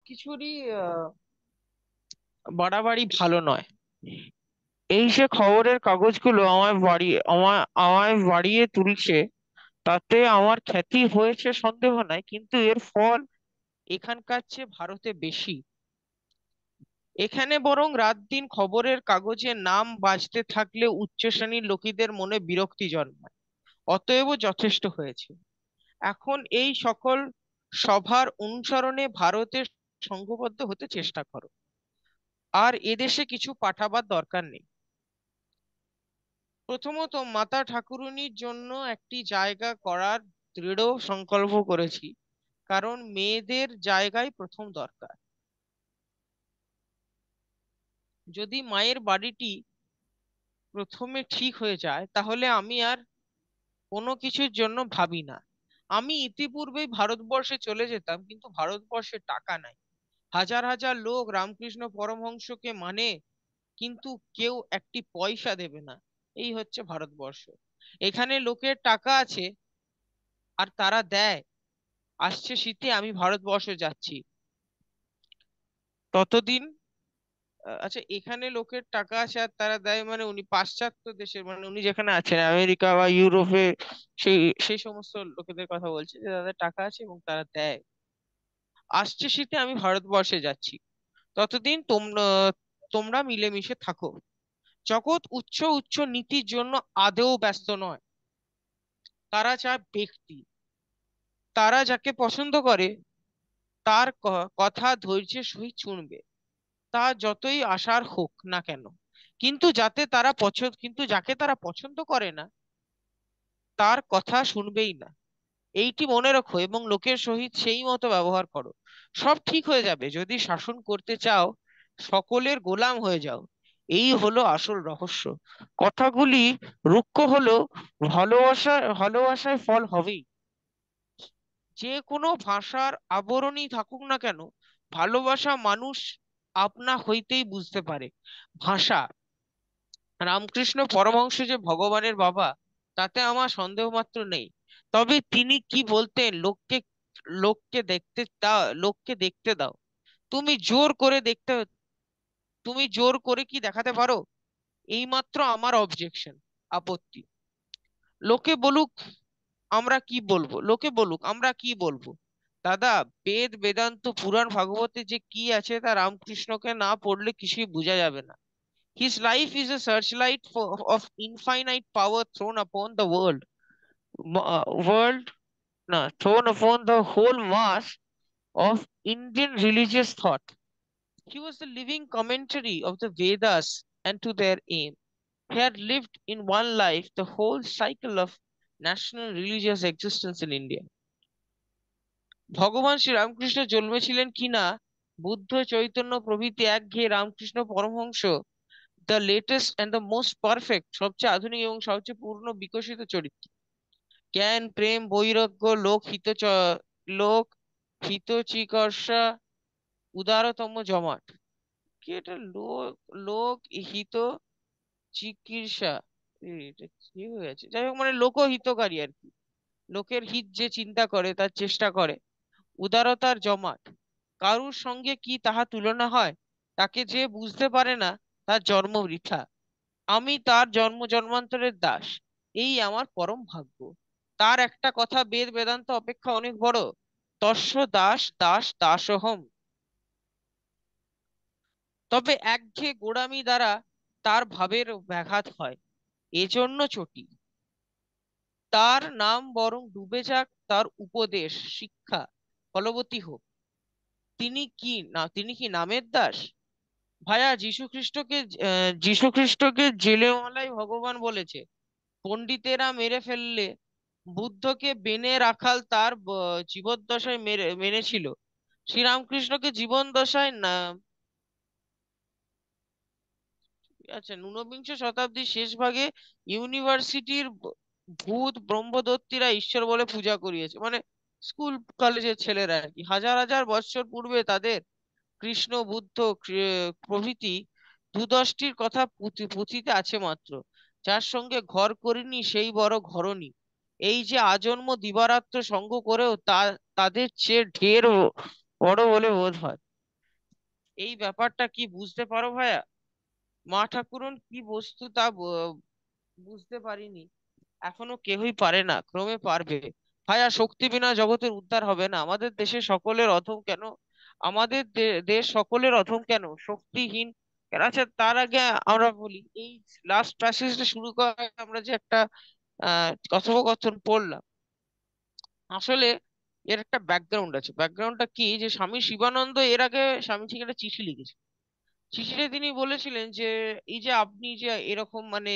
কিছুরই বাড়াবাড়ি ভালো নয়। এই যে খবরের কাগজগুলো আমায় বাড়িয়ে তুলছে, তাতে আমার খ্যাতি হয়েছে সন্দেহ নাই, কিন্তু এর ফল এখানকার চেয়ে ভারতে বেশি। এখানে বরং রাত দিন খবরের কাগজে নাম বাজতে থাকলে উচ্চ শ্রেণীর লোকেদের মনে বিরক্তি জন্মায়। অতএব যথেষ্ট হয়েছে। এখন এই সকল সভার অনুসরণে ভারতের সংঘবদ্ধ হতে চেষ্টা করো। আর এদেশে কিছু পাঠাবার দরকার নেই। প্রথমত, মাতা ঠাকুরুনির জন্য একটি জায়গা করার দৃঢ় সংকল্প করেছি, কারণ মেয়েদের জায়গায় প্রথম দরকার। যদি মায়ের বাড়িটি প্রথমে ঠিক হয়ে যায়, তাহলে আমি আর কোনো কিছুর জন্য ভাবি না। আমি ইতিপূর্বেই ভারতবর্ষে চলে যেতাম, কিন্তু ভারতবর্ষে টাকা নাই। হাজার হাজার লোক রামকৃষ্ণ পরমহংসকে মানে, কিন্তু কেউ একটি পয়সা দেবে না। এই হচ্ছে ভারতবর্ষ। এখানে লোকের টাকা আছে আর তারা দেয়। আসছে শীতে আমি ভারতবর্ষ যাচ্ছি। ততদিন আচ্ছা, এখানে লোকের টাকা আছে আর তারা দেয় মানে উনি পাশ্চাত্য দেশের, মানে উনি যেখানে আছেন আমেরিকা বা ইউরোপে, সেই সেই সমস্ত লোকেদের কথা বলছে যে তাদের টাকা আছে এবং তারা দেয়। আসছে শীতে আমি ভারতবর্ষে যাচ্ছি। ততদিন তোমরা তোমরা মিলেমিশে থাকো। জগৎ উচ্চ উচ্চ নীতির জন্য আদৌ ব্যস্ত নয়। তারা চায় ব্যক্তি। তারা যাকে পছন্দ করে তার কথা ধৈর্যের সহিত শুনবে, তা যতই আশার হোক না কেন। কিন্তু যাকে তারা পছন্দ করে না, তার কথা শুনবেই না। এইটি মনে রাখো এবং লোকের সহিত সেই মতো ব্যবহার করো। সব ঠিক হয়ে যাবে। যদি শাসন করতে চাও, সকলের গোলাম হয়ে যাও। এই হলো আসল রহস্য। কথাগুলি রুক্ষ হলো, ভালোবাসায় ফল হবেই। যে কোনো ভাষার আবরণই থাকুক না কেন, ভালোবাসা মানুষ আপনা হইতেই বুঝতে পারে। ভাষা, রামকৃষ্ণ পরমহংস যে ভগবানের বাবা, তাতে আমার সন্দেহ মাত্র নেই। তবে তিনি কি বলতেন, লোককে দেখতে দাও। তুমি জোর করে দেখতে তুমি জোর করে কি দেখাতে পারো? এইমাত্র আমার অবজেকশন, আপত্তি। লোকে বলুক আমরা কি বলবো। দাদা, বেদান্ত পুরাণ ভাগবতে যে কি আছে তা রামকৃষ্ণকে না পড়লে কিছুই বোঝা যাবে না। His life is a searchlight of infinite power thrown upon the m- uh, world, no, thrown upon the whole mass of Indian religious thought. He was the living commentary of the Vedas and to their aim. He had lived in one life the whole cycle of national religious existence in India. ভগবান শ্রী রামকৃষ্ণ জন্মেছিলেন কিনা, বুদ্ধ চৈতন্য প্রভৃতি একঘেয়ে Ramakrishna Paramahansa, the latest and the most perfect, সবচেয়ে আধুনিক এবং সবচেয়ে পূর্ণ বিকশিত চরিত্র। জ্ঞান, প্রেম, বৈরাগ্য, লোক হিতচিকর্ষা, উদারতম জমাট। কি এটা? লোক হিত চিকিৎসা, এটা কি হয়ে আছে? যাই হোক, মানে লোকহিতকারী আর কি। লোকের হিত যে চিন্তা করে, তার চেষ্টা করে। উদারতার জমাট। কারুর সঙ্গে কি তাহা তুলনা হয়? তাকে যে বুঝতে পারে না, তার জন্ম বৃথা। আমি তার জন্মান্তরের দাস। এই আমার পরম ভাগ্য। তার একটা কথা বেদান্ত অপেক্ষা অনেক বড়। তস্য দাস দাস দাসোহম। তবে একঘেয়ে গোঁড়ামি দ্বারা তার ভাবের ব্যাঘাত হয়, এজন্য চটি। তার নাম বরং ডুবে যাক, তার উপদেশ শিক্ষা ফলবতী হোক। তিনি কি নামের দাস? ভায়া, যীশু খ্রিস্টকে জেলেমালাই ভগবান বলেছে। পণ্ডিতেরা মেরে ফেললে বুদ্ধকে বেনে রাখাল তার জীবদ্দশায় মেনেছিল। শ্রীরামকৃষ্ণকে জীবন দশায় না। আচ্ছা, ঊনবিংশ শতাব্দীর শেষ ভাগে ইউনিভার্সিটির ভূত ব্রহ্মদত্তিরা ঈশ্বর বলে পূজা করিয়েছে, মানে স্কুল কলেজের ছেলেরা আর কি। হাজার হাজার বৎসর পূর্বে তাদের কৃষ্ণ, বুদ্ধ প্রভৃতি দু-দশটির কথা পুঁথিতে আছে মাত্র। যার সঙ্গে ঘর করিনি সেই বড় ঘরনি। এই যে আজন্ম দিবারাত্র সঙ্গ করেও তাদের চেয়ে ঢের বড় বলে বোধ হয়। এই ব্যাপারটা কি বুঝতে পারো ভাইয়া? মা ঠাকুরন কি বস্তু তা বুঝতে পারিনি, এখনো কেউই পারে না, ক্রমে পারবে। ভাইয়া, শক্তি বিনা জগতের উদ্ধার হবে না। আমাদের দেশে সকলের অধম কেন? আমাদের দেশ সকলের অধম কেন, শক্তিহীন কেন? আচ্ছা, তার আগে আমরা বলি, এই লাস্ট প্যাসেজটা শুরু করে আমরা যে একটা কথোপকথন পড়লাম, আসলে এর একটা ব্যাকগ্রাউন্ড আছে। ব্যাকগ্রাউন্ডটা কি, যে স্বামী শিবানন্দ এর আগে স্বামীজিকে একটা চিঠি লিখেছে। চিঠিতে তিনি বলেছিলেন যে এই যে আপনি যে এরকম মানে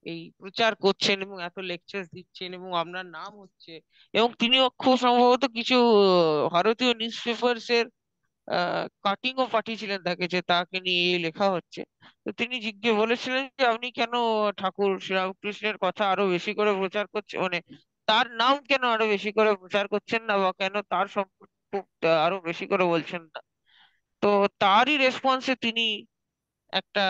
এই প্রচার করছেন এবং এত লেকচার দিচ্ছেন এবং আপনার নাম হচ্ছে, এবং তিনিও খুব সম্ভবত কিছু ভারতীয় নিউজ পেপারস এর কাটিংও পাঠিয়েছিলেন তাকে, যে তাকে নিয়ে এই লেখা হচ্ছে। তো তিনি জিজ্ঞেস বলেছিলেন যে আপনি কেন ঠাকুর শ্রীরামকৃষ্ণের কথা আরো বেশি করে প্রচার করছেন, মানে তার নাম কেন আরো বেশি করে প্রচার করছেন না, বা কেন তার সম্পর্কে আরো বেশি করে বলছেন না? তো তারই রেসপন্সে তিনি একটা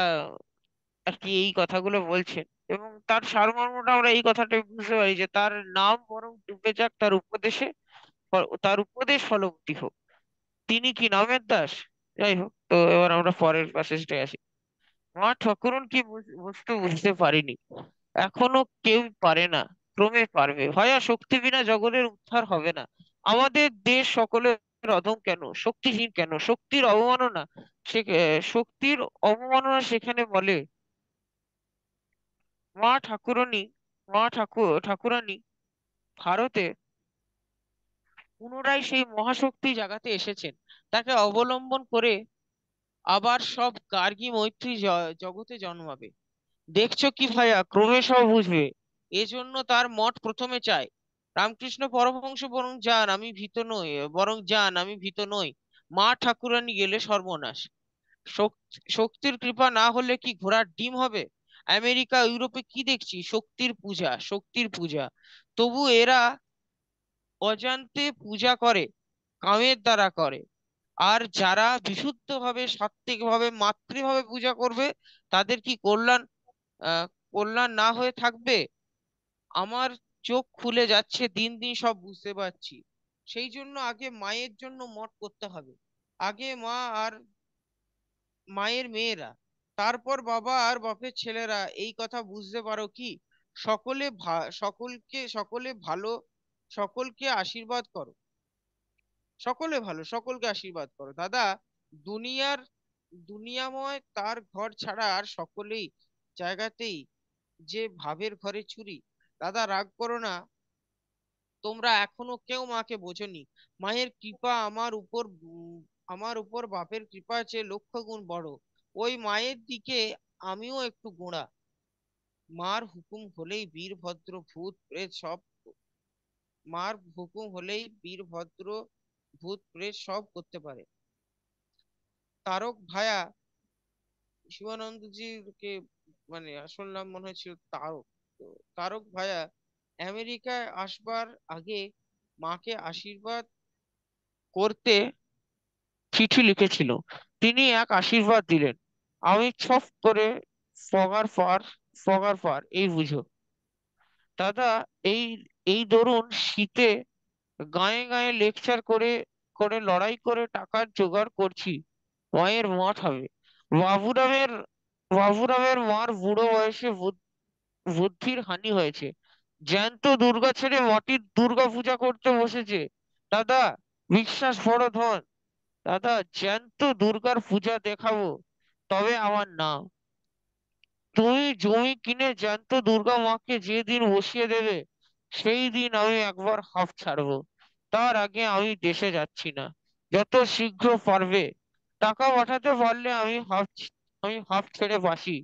আর কি এই কথাগুলো বলছেন। এবং তার সারমর্মটা আমরা এই কথাটাই বুঝতে পারি যে তার নাম বরং ডুবে যাক, তার উপদেশে, তার উপদেশ ফলবতী হোক। তিনি কি নামের দাস? যাই হোক, তো এবার আমরা পরের প্যাসেজটায় আসি। মা ঠাকুরন কি বস্তু বুঝতে পারিনি, এখনো কেউ পারে না, ক্রমে পারবে। ভয়া, শক্তি বিনা জগতের উদ্ধার হবে না। আমাদের দেশ সকলের অধম কেন, শক্তিহীন কেন, শক্তির অবমাননা, সে শক্তির অবমাননা সেখানে বলে। মা ঠাকুরানী, ঠাকুরানী ভারতে পুনরায় সেই মহাশক্তি জাগাতে এসেছেন। তাকে অবলম্বন করে আবার সব গার্গী মৈত্রী জগতে জন্মাবে। দেখছো কি ভাইয়া, ক্রমে সব বুঝবে। এজন্য তার মঠ প্রথমে চায়। রামকৃষ্ণ পরমহংস বরং যান, আমি ভীত নই, বরং যান, আমি ভীত নই। মা ঠাকুরানী গেলে সর্বনাশ। শক্তির কৃপা না হলে কি ঘোড়ার ডিম হবে? আমেরিকা ইউরোপে কি দেখছি, শক্তির পূজা, শক্তির পূজা। তবু এরা অজান্তে পূজা করে, কামের দ্বারা করে। আর যারা বিশুদ্ধভাবে, সাত্ত্বিকভাবে, মাতৃভাবে পূজা করবে, তাদের কি কল্যাণ, আহ কল্যাণ না হয়ে থাকবে? আমার চোখ খুলে যাচ্ছে, দিন দিন সব বুঝতে পারছি। সেই জন্য আগে মায়ের জন্য মঠ করতে হবে। আগে মা আর মায়ের মেয়েরা, তারপর বাবা আর বাপের ছেলেরা। এই কথা বুঝতে পারো কি? সকলে ভালো, সকলকে আশীর্বাদ করো। সকলে ভালো, সকলকে আশীর্বাদ করো দাদা। দুনিয়ার দুনিয়াময় তার ঘর ছাড়া আর সকলেই জায়গাতেই যে ভাবের ঘরে চুরি। দাদা, রাগ করো না, তোমরা এখনো কেউ মাকে বোঝোনি। মায়ের কৃপা আমার উপর বাপের কৃপা চেয়ে লক্ষ গুণ বড়। ওই মায়ের দিকে আমিও একটু গোঁড়া। মার হুকুম হলেই বীরভদ্র ভূত প্রেত সব মার হুকুম হলেই বীরভদ্র ভূত প্রেত সব করতে পারে। তারক ভায়া, শিবানন্দজিকে মানে আসল নাম মনে হচ্ছিল তারক। তো তারক ভায়া আমেরিকায় আসবার আগে মাকে আশীর্বাদ করতে চিঠি লিখেছিল। তিনি এক আশীর্বাদ দিলেন, আমি ছপ করে ফগার পার, এই বুঝো দাদা। এই এই ধরুন শীতে গায়ে গায়ে লেকচার করে করে লড়াই করে টাকার জোগাড় করছি মায়ের মঠ হবে। বাবুরামের বাবুরামের মার বুড়ো বয়সে বুদ্ধির হানি হয়েছে। জ্যান্ত দুর্গা ছেড়ে মাটির দুর্গা পূজা করতে বসেছে। দাদা, বিশ্বাস বড় ধন। দাদা, জ্যান্ত দুর্গার পূজা দেখাবো, তবে আমার নাম। তুমি জমি কিনে জ্যান্ত দুর্গা মাকে যেদিন বসিয়ে দেবে, সেই দিন আমি একবার হাঁফ ছাড়বো। তার আগে আমি দেশে যাচ্ছি না। যত শীঘ্র পারবে টাকা পাঠাতে পারলে আমি হাঁফ ছেড়ে বাসি।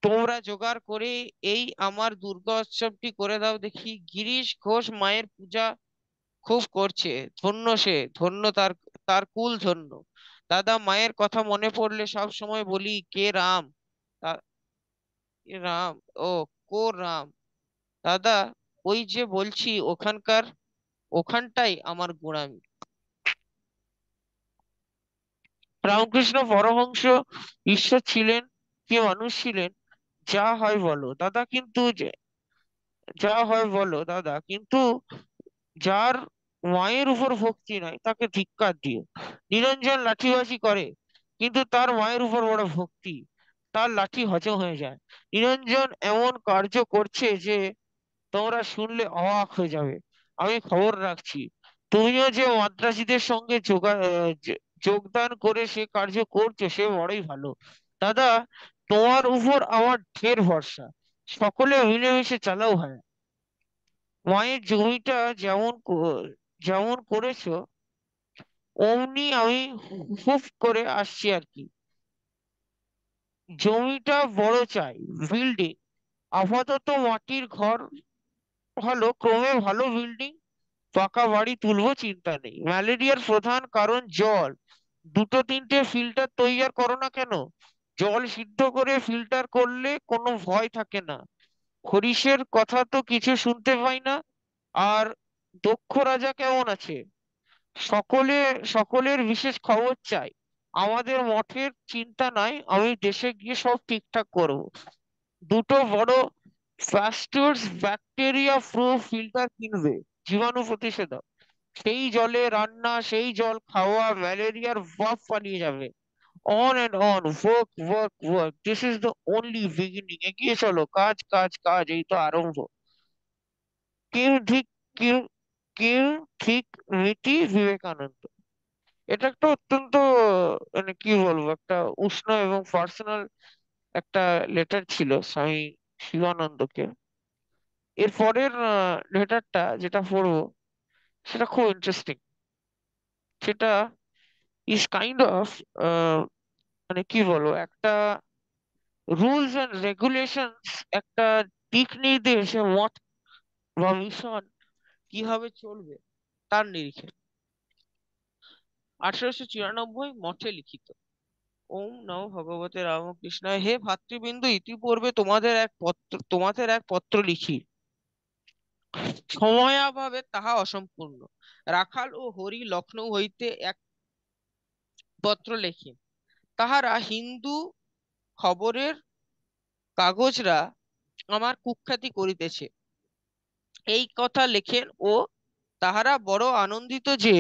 তোমরা জোগাড় করে এই আমার দুর্গা উৎসবটি করে দাও দেখি। গিরিশ ঘোষ মায়ের পূজা খুব করছে, ধন্য সে, ধন্য তার, তার কুল ধন্য। দাদা, মায়ের কথা মনে পড়লে সব সময় বলি, কে রাম, কে রাম, ও কো রাম। দাদা, ওই যে বলছি ওখানটাই আমার গোঁড়ামি। রামকৃষ্ণ পরমহংস ঈশ্বর ছিলেন কি মানুষ ছিলেন? যা হয় বলো দাদা, যা হয় বলো দাদা, কিন্তু যার মায়ের উপর ভক্তি নাই তাকে ধিক্কার দিও। নিরঞ্জন লাঠিবাজি করে, কিন্তু তার মায়ের উপর বড় ভক্তি। তার লাঠি হজম হয়ে যায়। নিরঞ্জন এমন কার্য করছে যে তোমরা শুনলে অবাক হয়ে যাবে। আমি খবর রাখছি, তুমিও যে মাদ্রাসীদের সঙ্গে যোগদান করে সে কার্য করছো, সে বড়ই ভালো। দাদা, তোমার উপর আমার ঢের ভরসা। সকলে মিলেমিশে চালাও হয়। মায়ের জমিটা যেমন করেছো, অমনি আমি হুফ করে আসছি আর কি। জমিটা বড় চাই, বিল্ডিং। আপাতত মাটির ঘর ভালো, ক্রমে ভালো বিল্ডিং, পাকা বাড়ি তুলবো, চিন্তা নেই। ম্যালেরিয়ার প্রধান কারণ জল। দুটো তিনটে ফিল্টার তৈরি করো না কেন? জল সিদ্ধ করে ফিল্টার করলে কোনো ভয় থাকে না। হরিশের কথা তো কিছু শুনতে পাই না। আর দক্ষ রাজা কেমন আছে? সকলে সকলের বিশেষ খবর চাই। আমাদের মঠের চিন্তা নাই, আমি দেশে গিয়ে সব ঠিকঠাক করব। দুটো বড় ফাস্টুডস ব্যাকটেরিয়া প্রুফ ফিল্টার কিনবে, জীবাণু প্রতিষেধক। সেই জলে রান্না, সেই জল খাওয়া, ম্যালেরিয়ার বাপ পালিয়ে যাবে। On and on, work work work, this is the only beginning. এগিয়ে চলো, কাজ কাজ কাজ, এই তো আরম্ভ। কিউ ঠিক কিউ কিউ ঠিক রীতি বিবেকানন্দ। এটা একটা অত্যন্ত, মানে কি বলবো, একটা উষ্ণ এবং পার্সোনাল একটা লেটার ছিল স্বামী শিবানন্দকে। এর পরের লেটারটা যেটা পড়বো সেটা খুব ইন্টারেস্টিং। সেটা ইজ কাইন্ড অফ, মানে কি বলবো, একটা রুলস এন্ড রেগুলেশনস, একটা দিক নির্দেশ মত বা মিশন কিভাবে চলবে তার নিরিখে। 1894 মঠে লিখিত। ওম নমো ভগবতে রামকৃষ্ণায়। হে ভাতৃবৃন্দ, ইতিপূর্বে তোমাদের এক পত্র লিখি। সময়াভাবে তাহা অসম্পূর্ণ। রাখাল ও হরি লখনৌ হইতে এক পত্র লেখেন। তাহারা হিন্দু খবরের কাগজরা আমার কুখ্যাতি করিতেছে, এই কথা লেখেন। ও তাহারা বড় আনন্দিত যে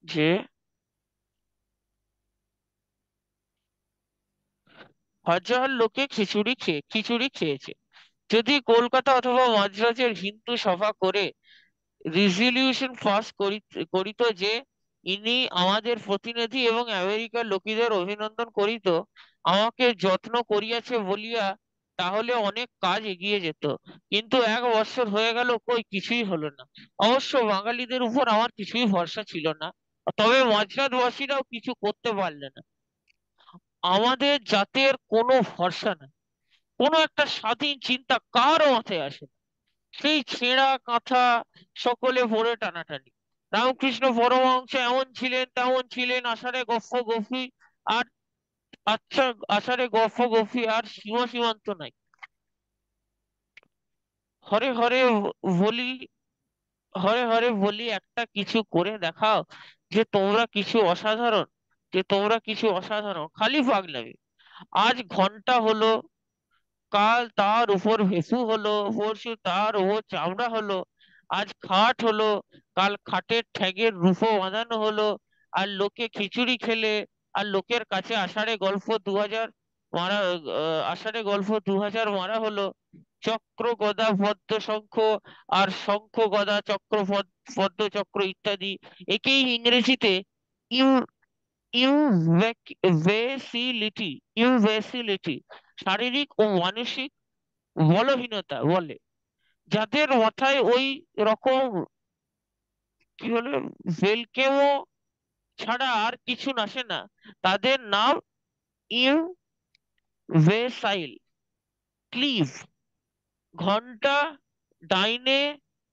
যে হাজার লোকে খিচুড়ি খেয়েছে। যদি কলকাতা অথবা মাদ্রাজের হিন্দু সভা করে রিজলিউশন পাস করিত যে ইনি আমাদের প্রতিনিধি এবং আমেরিকার লোকেদের অভিনন্দন করিত, আমাকে যত্ন করিয়াছে বলিয়া, তাহলে অনেক কাজ এগিয়ে যেত। কিন্তু 1 বছর হয়ে গেল, কই কিছুই হলো না। অবশ্য বাঙালিদের উপর আমার কিছুই ভরসা ছিল না, তবে মাঝরাতবাসীরাও কিছু করতে পারলে না। আমাদের জাতের কোনো ভরসা নাই, কোনো একটা স্বাধীন চিন্তা কারও মাথায় আসে না। সেই ছেঁড়া কাঁথা সকলে ভরে টানাটানি। রামকৃষ্ণ পরমহংস এমন ছিলেন তেমন ছিলেন, আষাঢ়ে গপ্প গফি আর, আচ্ছা, আষাঢ়ে গপ্প গফি আর সীমান্ত নাই। হরে হরে বলি, হরে হরে বলি, একটা কিছু করে দেখাও, যে তোমরা কিছু অসাধারণ, খালি পাগলামি। আজ ঘন্টা হলো, কাল তার উপর ভেসু হলো, পরশু তার উপর চামড়া হলো। আজ খাট হলো, কাল খাটের ঠ্যাঙের রূপো বাঁধানো হলো। আর লোকে খিচুড়ি খেলে, আর লোকের কাছে আষাঢ়ে গল্প 2000 মারা হলো। চক্র গদা পদ্ম শঙ্খ, আর শঙ্খ গদা চক্র পদ্ম চক্র ইত্যাদি, একেই ইংরেজিতে ইউ ইউভেসিলিটি ইউভেসিলিটি, শারীরিক ও মানসিক বলহীনতা বলে। যাদের মাথায় ওই রকম, কি বলে, ভেলকেমো ছাড়া আর কিছু আসে না, তাদের নাম ইউভেসাইল। ক্লিভ। ঘন্টা ডাইনে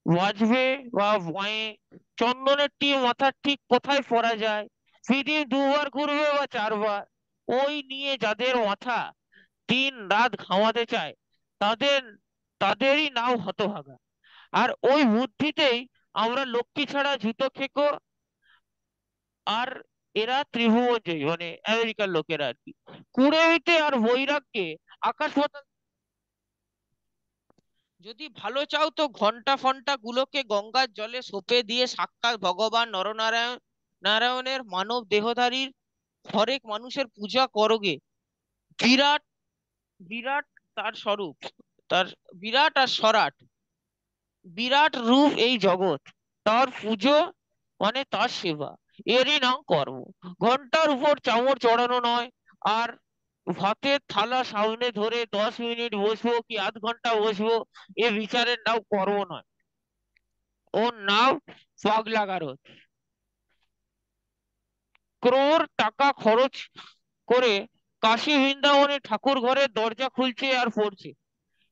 বাজবে বা বাঁয়ে, চন্দনের টি মাথার ঠিক কোথায় পরা যায়, পৃথিবী 2 বার ঘুরবে বা 4 বার, ওই নিয়ে যাদের মাথা দিন রাত ঘামাতে চায়, তাদের তাদেরই নাম হতভাগা। আর ওই বুদ্ধিতেই আমরা লক্ষ্মী ছাড়া জুতো খেকো আর এরা ত্রিভুবনজয়ী, মানে আমেরিকার লোকেরা আর কি। কুড়েমিতে আর বৈরাগ্যে আকাশ পাতাল। যদি ভালো চাও তো ঘন্টা ফন্টা গুলোকে গঙ্গার জলে সোপে দিয়ে সাক্ষাৎ ভগবান নারায়ণের মানব দেহধারীর হরেক মানুষের পূজা করোগে। বিরাট, বিরাট তার স্বরূপ, তার বিরাট আর সরাট, বিরাট রূপ এই জগৎ, তার পুজো মানে তার সেবা, এরই নাম কর্ম। ঘন্টার উপর চামর চড়ানো নয়, আর ভাতের থালা সামনে ধরে 10 মিনিট বসবো কি আধ ঘন্টা বসবো, এ বিচারের নাম কর্ম নয়, ওর নাম পাগলা গারদ। ক্রোড় টাকা খরচ করে কাশী বৃন্দাবনে ঠাকুর ঘরের দরজা খুলছে আর পড়ছে,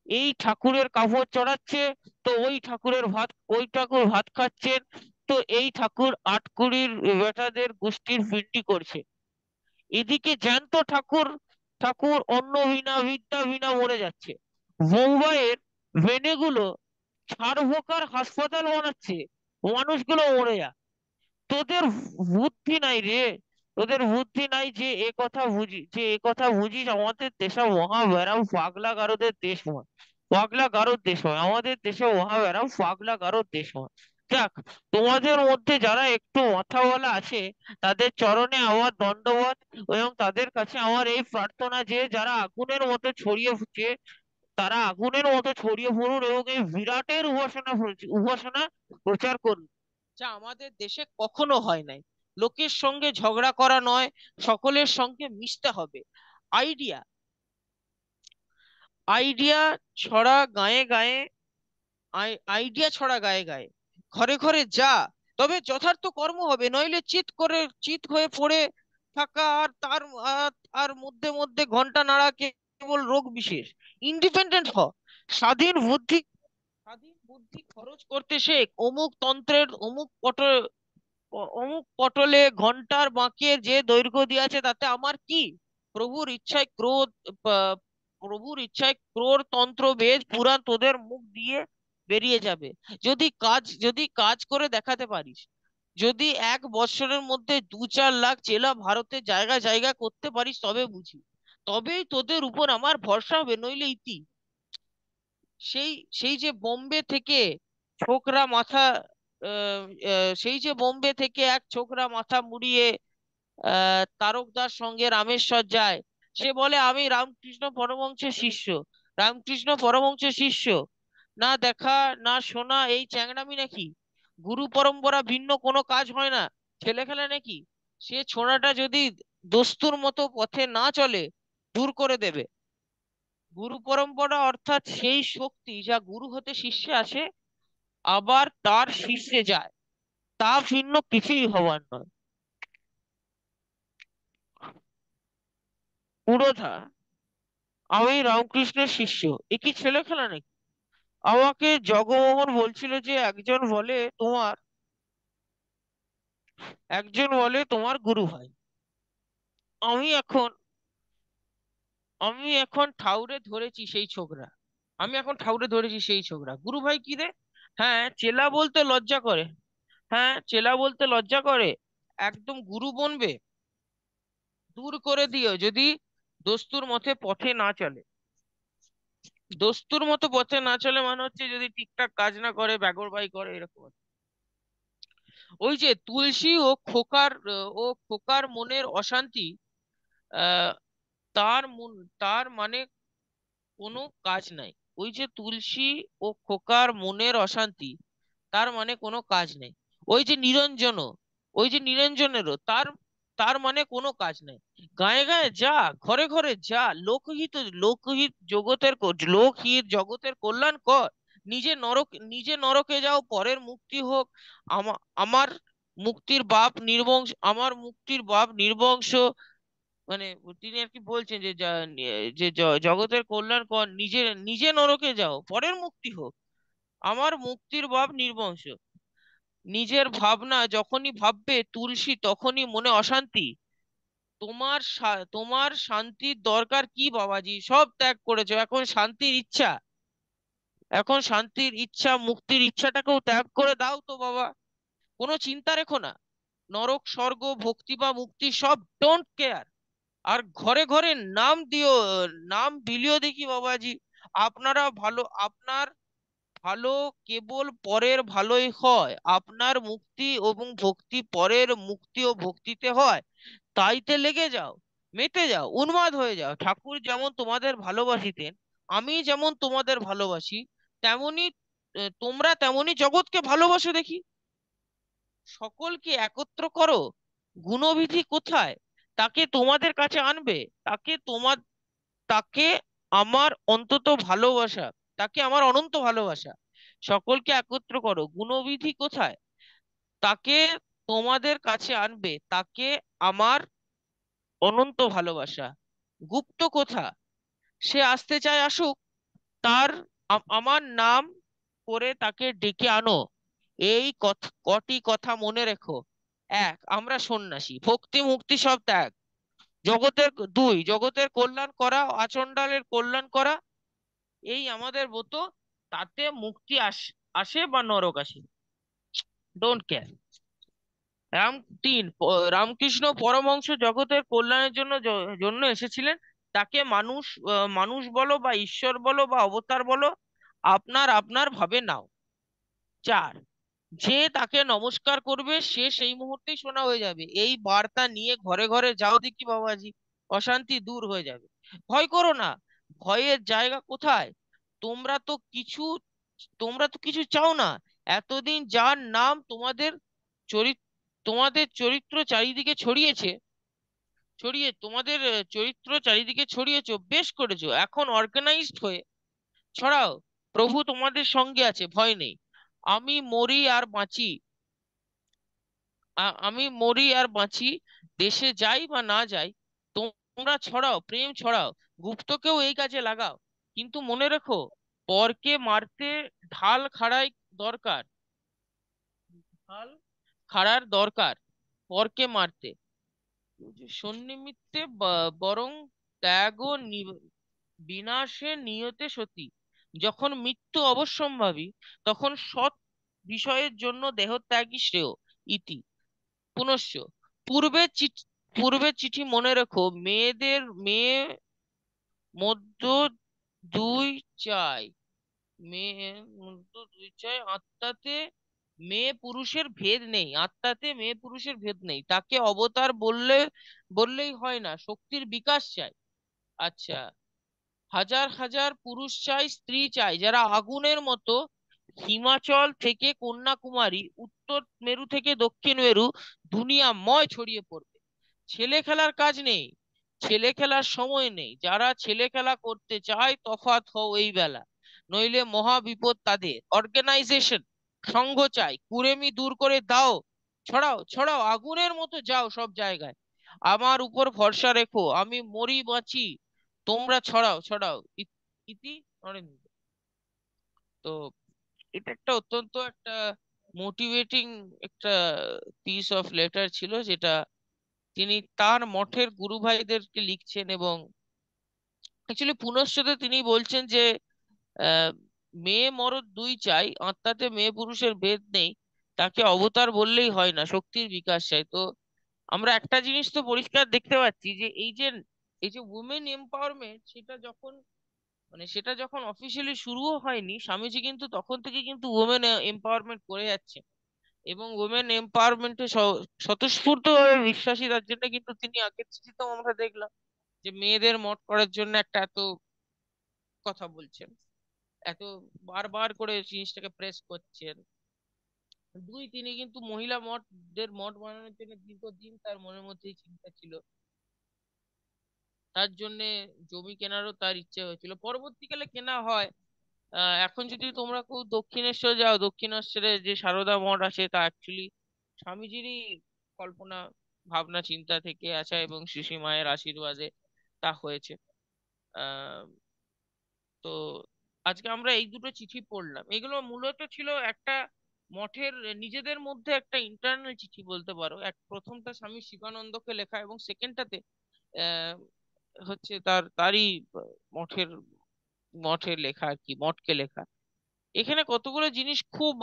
এই ঠাকুরের কাপড় চড়াচ্ছে, তো ওই ঠাকুরের ভাত, ওই ঠাকুর ভাত খাচ্ছেন, তো এই ঠাকুর আটকুড়ির বেটাদের গোষ্ঠীর পিন্ডি করছে। এদিকে জ্যান্ত ঠাকুর, ঠাকুর অন্ন বিনা বিদ্যা বিনা মরে যাচ্ছে। বোম্বাইয়ের ভেনেগুলো ছারভোকার হাসপাতাল বানাচ্ছে, মানুষগুলো মরে যায়। তোদের বুদ্ধি নাই রে, তোদের বুদ্ধি নাই যে এ কথা বুঝি, যে এ কথা বুঝিস আমাদের দেশে মহাব্যারাম পাগলা গারদের দেশ নয়, পাগলা গারদ দেশ নয়, আমাদের দেশে মহাব্যারাম পাগলা গারদ দেশ নয়। যাক, তোমাদের মধ্যে যারা একটু মাথাওয়ালা আছে তাদের চরণে আমার দণ্ডবত, এবং তাদের কাছে আমার এই প্রার্থনা যে যারা আগুনের মতো ছড়িয়ে ফুটছে, তারা আগুনের মতো ছড়িয়ে পড়ুন এবং এই বিরাটের উপাসনা প্রচার করুন, যা আমাদের দেশে কখনো হয় নাই। লোকের সঙ্গে ঝগড়া করা নয়, সকলের সঙ্গে মিশতে হবে। আইডিয়া, আইডিয়া ছড়া গায়ে গায়ে, আইডিয়া ছড়া গায়ে গায়ে, ঘরে ঘরে যা, তবে যথার্থ কর্ম হবে, নইলে চিৎ করে চিৎ হয়ে পড়ে থাকা আর তার আর আর মধ্যে মধ্যে ঘন্টা নাড়া কেবল রোগ বিশেষ। ইন্ডিপেন্ডেন্ট হ, স্বাধীন বুদ্ধি, স্বাধীন বুদ্ধি খরচ করতে শেখ, অমুক তন্ত্রের অমুক অমুক পটলে ঘন্টার বাঁকের যে দৈর্ঘ্য দিয়েছে তাতে আমার কি? প্রভুর ইচ্ছায় ক্রোধ, আহ, প্রভুর ইচ্ছায় ক্রোড় তন্ত্র বেদ পুরাণ তোদের মুখ দিয়ে বেরিয়ে যাবে, যদি কাজ করে দেখাতে পারিস। যদি 1 বছরের মধ্যে 2-4 লাখ চেলা ভারতের জায়গা জায়গা করতে পারিস তবে বুঝি, তবেই তোদের উপর আমার ভরসা হবে, নইলে ইতি। সেই সেই যে বোম্বে থেকে ছোকরা মাথা, আহ, সেই যে বোম্বে থেকে এক ছোকরা মাথা মুড়িয়ে তারকদার সঙ্গে রামেশ্বর যায়, সে বলে আমি রামকৃষ্ণ পরমহংসের শিষ্য। রামকৃষ্ণ পরমহংসের শিষ্য, না দেখা না শোনা এই চ্যাংড়ামি নাকি? গুরু পরম্পরা ভিন্ন কোনো কাজ হয় না, ছেলে খেলা নাকি? সে ছোড়াটা যদি দস্তুর মতো পথে না চলে, দূর করে দেবে। গুরু পরম্পরা অর্থাৎ সেই শক্তি যা গুরু হতে শিষ্যে আসে, আবার তার শিষ্যে যায়, তা ভিন্ন কিছুই হবার নয়। পুরোধা, আমি রামকৃষ্ণের শিষ্য, এ কি ছেলে খেলা নাকি? আমাকে জগমোহন বলছিল যে একজন বলে তোমার গুরু ভাই। আমি এখন আমি এখন ঠাউরে ধরেছি সেই ছোকরা, আমি এখন ঠাউরে ধরেছি সেই ছোকরা, গুরু ভাই কি রে? হ্যাঁ, চেলা বলতে লজ্জা করে। হ্যাঁ, চেলা বলতে লজ্জা করে, একদম গুরু বনবে? দূর করে দিও যদি দস্তুর মতে পথে না চলে। দস্তুর মতো পথে না চলে মানে হচ্ছে যদি ঠিকঠাক কাজ না করে, বেগরবাই করে, এরকম আর কি। ওই যে তুলসী ও খোকার মনের অশান্তি, আহ তার মন, তার মানে কোনো কাজ নাই। ওই যে তুলসী ও খোকার মনের অশান্তি, তার মানে কোনো কাজ নেই। ওই যে নিরঞ্জন, ওই যে নিরঞ্জনেরও তার, তার মানে কোনো কাজ নেই। গায়ে গায়ে যা, ঘরে ঘরে যা, লোকহিত জগতের কল্যাণ কর। নিজে নরকে যাও, পরের মুক্তি হোক। আমার মুক্তির বাপ নির্বংশ, আমার মুক্তির বাপ নির্বংশ, মানে তিনি আর কি বলছেন যে জগতের কল্যাণ কর, নিজে নিজে নরকে যাও, পরের মুক্তি হোক। আমার মুক্তির বাপ নির্বংশ। নিজের ভাবনা যখনই ভাববে তুলসী, তখনই মনে অশান্তি। তোমার শান্তির দরকার কি বাবাজি? সব ত্যাগ করেছো, এখন শান্তির ইচ্ছা, এখন শান্তির ইচ্ছা, মুক্তির ইচ্ছাটাকেও ত্যাগ করে দাও তো বাবা। কোনো চিন্তা রেখো না, নরক স্বর্গ ভক্তি বা মুক্তি সব ডোন্ট কেয়ার। আর ঘরে ঘরে নাম দিও, নাম বিলিও দেখি বাবাজি। আপনার ভালো কেবল পরের ভালোই হয়, আপনার মুক্তি এবং ভক্তি পরের মুক্তি ও ভক্তিতে হয়। তাইতে লেগে যাও, মেতে যাও, উন্মাদ হয়ে যাও। ঠাকুর যেমন তোমাদের ভালোবাসিতেন, আমি যেমন তোমাদের ভালোবাসি, তেমনি তোমরা তেমনি জগৎকে ভালোবাসো দেখি। সকলকে একত্র করো, গুণবিধি কোথায় তাকে তোমাদের কাছে আনবে। তাকে তোমার, তাকে আমার অন্তত ভালোবাসা, তাকে আমার অনন্ত ভালোবাসা। সকলকে একত্র করো, গুণবিধি কোথায় তাকে তোমাদের কাছে আনবে। তাকে আমার অনন্ত ভালোবাসা। গুপ্ত কোথা, সে আসতে চায় আসুক। তার আমার নাম করে তাকে ডেকে আনো। এই কটি কথা মনে রেখো। এক, আমরা সন্ন্যাসী, ভক্তি মুক্তি সব ত্যাগ। জগতের, দুই, জগতের কল্যাণ করা, আচণ্ডালের কল্যাণ করা, এই আমাদের ব্রত। তাতে মুক্তি আসে বা নরক আসে, ডোন্ট কেয়ার। রাম, তিন, রামকৃষ্ণ পরমহংস জগতের কল্যাণের জন্য এসেছিলেন। তাকে মানুষ, মানুষ বলো বা ঈশ্বর বলো বা অবতার বলো, আপনার আপনার ভাবে নাও। চার, যে তাকে নমস্কার করবে সে সেই মুহূর্তেই সোনা হয়ে যাবে। এই বার্তা নিয়ে ঘরে ঘরে যাও দেখি বাবাজি, অশান্তি দূর হয়ে যাবে। ভয় করো না, ভয়ের জায়গা কোথায়? তোমরা তো কিছু তোমরা তো কিছু চাও না। এতদিন যার নাম চরিত তোমাদের চরিত্র চারিদিকে ছড়িয়েছে, তোমাদের চরিত্র চারিদিকে ছড়িয়েছো, বেশ করেছো। এখন অর্গানাইজড হয়ে ছড়াও, প্রভু তোমাদের সঙ্গে আছে, ভয় নেই। আমি মরি আর বাঁচি, আমি মরি আর বাঁচি, দেশে যাই বা না যাই, তোমরা ছড়াও, প্রেম ছড়াও, গুপ্তকেও এই কাজে লাগাও। কিন্তু মনে রেখো, পরকে মারতে ঢাল খাড়াই দরকার, ঢাল খাড়ার দরকার পরকে মারতে। সন্নিমিত্তে বরং ত্যাগ ও বিনাশে নিয়তে সতী। যখন মৃত্যু অবশ্যম্ভাবী, তখন সৎ বিষয়ের জন্য দেহত্যাগই শ্রেয়। ইতি। পুনশ্চ, পূর্বের চিঠি পূর্বের চিঠি মনে রেখো। মেয়ে মধ্য দুই চাই, মেয়ে মধ্য দুই চাই, আত্মাতে মেয়ে পুরুষের ভেদ নেই, আত্মাতে মেয়ে পুরুষের ভেদ নেই। তাকে অবতার বললেই হয় না, শক্তির বিকাশ চাই। আচ্ছা, হাজার হাজার পুরুষ চাই, স্ত্রী চাই, যারা আগুনের মতো হিমাচল থেকে কন্যাকুমারী, উত্তর মেরু থেকে দক্ষিণ মেরু, দুনিয়াময় ছড়িয়ে পড়বে। ছেলে খেলার কাজ নেই, ছেলে খেলার সময় নেই। যারা ছেলে খেলা করতে চায় তফাৎ হও এই বেলা, নইলে মহা বিপদ তাদের। অর্গানাইজেশন, সংঘ চাই, কুড়েমি দূর করে দাও। ছড়াও ছড়াও, আগুনের মতো যাও সব জায়গায়। আমার উপর ভরসা রেখো, আমি মরি বাঁচি, তোমরা ছড়াও ছড়াও। ইতি নরেন্দ্র। তো এটা একটা অত্যন্ত একটা মোটিভেটিং একটা পিস অফ লেটার ছিল, যেটা তিনি তার মঠের গুরু ভাইদেরকে লিখছেন। এবং অ্যাকচুয়ালি পুনশ্চতে তিনি বলছেন যে আহ, মেয়ে মরদ দুই চাই, আত্মাতে মেয়ে পুরুষের ভেদ নেই। তাকে অবতার বললেই হয় না, শক্তির বিকাশ চাই। তো আমরা একটা জিনিস তো পরিষ্কার দেখতে পাচ্ছি যে এই যে উমেন এম্পাওয়ারমেন্ট, সেটা যখন অফিসিয়ালি শুরুও হয়নি, স্বামীজি কিন্তু তখন থেকে কিন্তু উমেন এম্পাওয়ারমেন্ট করে যাচ্ছে। এবং উমেন এম্পাওয়ারমেন্টে স্বতঃস্ফূর্তভাবে বিশ্বাসী, তার জন্য কিন্তু তিনি আগের চিঠিতেও আমরা দেখলাম যে মেয়েদের মত করার জন্য একটা এত কথা বলছেন, এত বারবার করে জিনিসটাকে প্রেস করছেন। দুই, তিনি কিন্তু মহিলা মঠ বানানোর জন্য দীর্ঘদিন তার মনের মধ্যেই চিন্তা ছিল। তার জন্য জমি কেনারও তার ইচ্ছে হয়েছিল, পরবর্তীকালে কেনা হয়। এখন যদি তোমরা কেউ দক্ষিণেশ্বর যাও, দক্ষিণেশ্বরে যে সারদা মঠ আছে, তা অ্যাকচুয়ালি স্বামীজিরই কল্পনা, ভাবনা, চিন্তা থেকে আসা, এবং শ্রী মায়ের আশীর্বাদে তা হয়েছে। আহ তো আজকে আমরা এই দুটো চিঠি পড়লাম, এগুলো মূলত ছিল একটা মঠের নিজেদের মধ্যে একটা ইন্টারনাল চিঠি বলতে পারো। প্রথমটা স্বামী শিবানন্দকে লেখা, এবং সেকেন্ডটাতে আহ হচ্ছে তারই মঠের মঠের লেখা আর কি, মঠকে লেখা। এখানে কতগুলো জিনিস খুব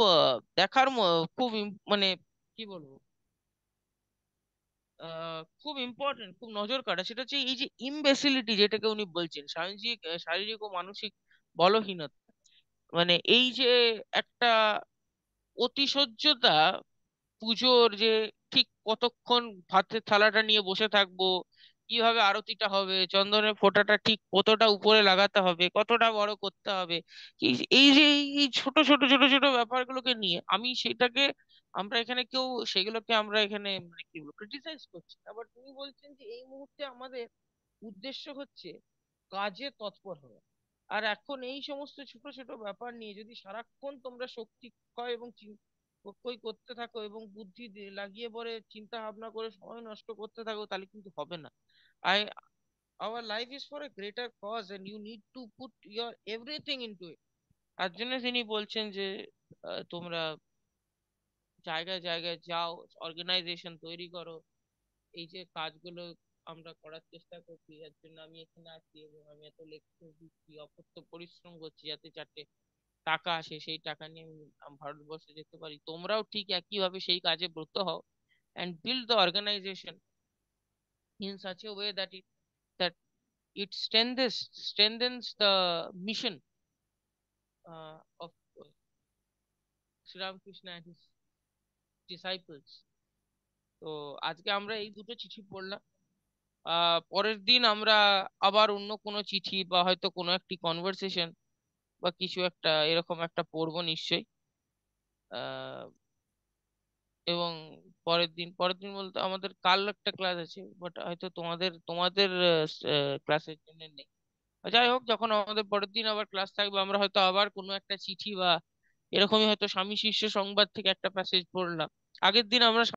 খুব মানে কি বলবো, খুব ইম্পর্টেন্ট, খুব নজর কাড়া। সেটা হচ্ছে এই যে ইমবেসিলিটি, যেটাকে উনি বলছেন, শারীরিক শারীরিক ও মানসিক বলহীনতা। মানে এই যে একটা অতিশয্যতা পুজোর যে ঠিক কতক্ষণ ভাতের থালাটা নিয়ে বসে থাকবো, কিভাবে আরতিটা হবে, চন্দনের ফোঁটাটা ঠিক কতটা উপরে লাগাতে হবে, কতটা বড় করতে হবে, এই এই যে এই ছোট ছোট ছোট ছোট ব্যাপারগুলোকে নিয়ে আমি সেটাকে, আমরা এখানে কেউ সেগুলোকে আমরা এখানে মানে কি বলবো ক্রিটিসাইজ করছি। আবার তুমি বলছেন যে এই মুহূর্তে আমাদের উদ্দেশ্য হচ্ছে কাজে তৎপর হওয়া। আর এখন এই সমস্ত ছোট ছোট ব্যাপার নিয়ে যদি সারাক্ষণ তোমরা শক্তি ক্ষয় এবং ক্ষয় করতে থাকো এবং বুদ্ধি লাগিয়ে পরে চিন্তা ভাবনা করে সময় নষ্ট করতে থাকো, তাহলে কিন্তু হবে না। I our life is for a greater cause and you need to put your everything into it. তার জন্য তিনি বলছেন যে তোমরা জায়গায় জায়গায় যাও, অর্গানাইজেশন তৈরি করো। এই যে কাজগুলো আমরা করার চেষ্টা করছি, এর জন্য আমি এখানে আছি এবং আমি এত লেকচার দিচ্ছি, অকথ্য পরিশ্রম করছি যাতে চারটে টাকা আসে, সেই টাকা নিয়ে আমি ভারতবর্ষে যেতে পারি। তোমরাও ঠিক একই ভাবে সেই কাজে ব্রত হও and build the organization in such a way that it strengthens the mission of Sri Ramakrishna and his disciples. তো আজকে আমরা এই দুটো চিঠি পড়লাম। পরের দিন আমরা আবার অন্য কোনো চিঠি বা হয়তো কোনো একটি কনভারসেশন বা কিছু একটা এরকম একটা পড়বো নিশ্চয়ই। আহ এবং পরের দিন বলতে আমাদের কাল একটা ক্লাস আছে, বাট হয়তো তোমাদের তোমাদের ক্লাসের জন্য নেই। যাই হোক, যখন আমাদের পরের দিন আবার ক্লাস থাকবে আমরা হয়তো আবার কোনো একটা চিঠি বা এরকমই হয়তো স্বামী শিষ্য সংবাদ থেকে একটা প্যাসেজ পড়লাম। আগের দিন আমরা